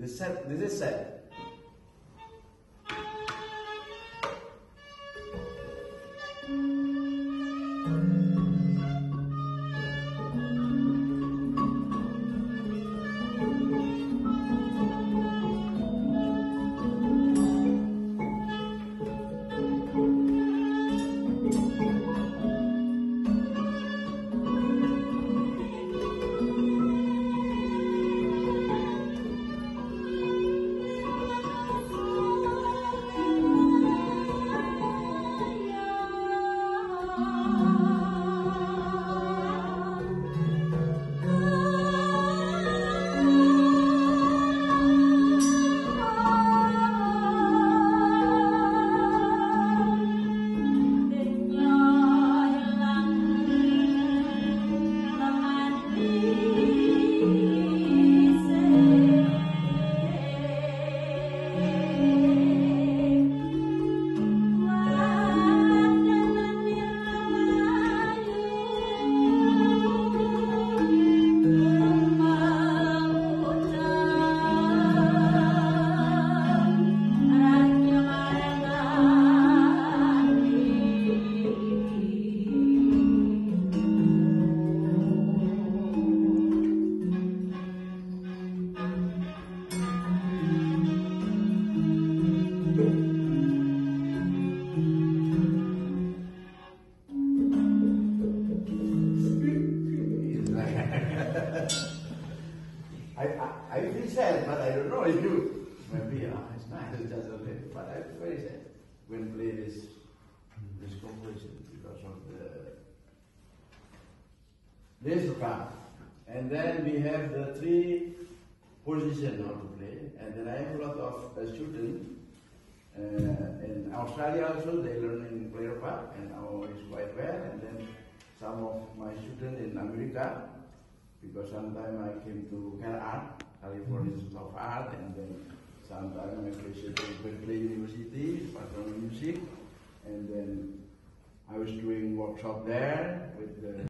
This is sad. I feel sad, but I don't know if you. Maybe it's nice, it's just okay. But I feel very sad when play this composition because of this part. And then we have the three positions how to play. And then I have a lot of students in Australia also. They learn in player part and now it's quite well. And then some of my students in America, because sometimes I came to CalArt, California Institute of Art, and then sometimes I appreciate Berkeley University, Department of Music, and then I was doing workshop there with the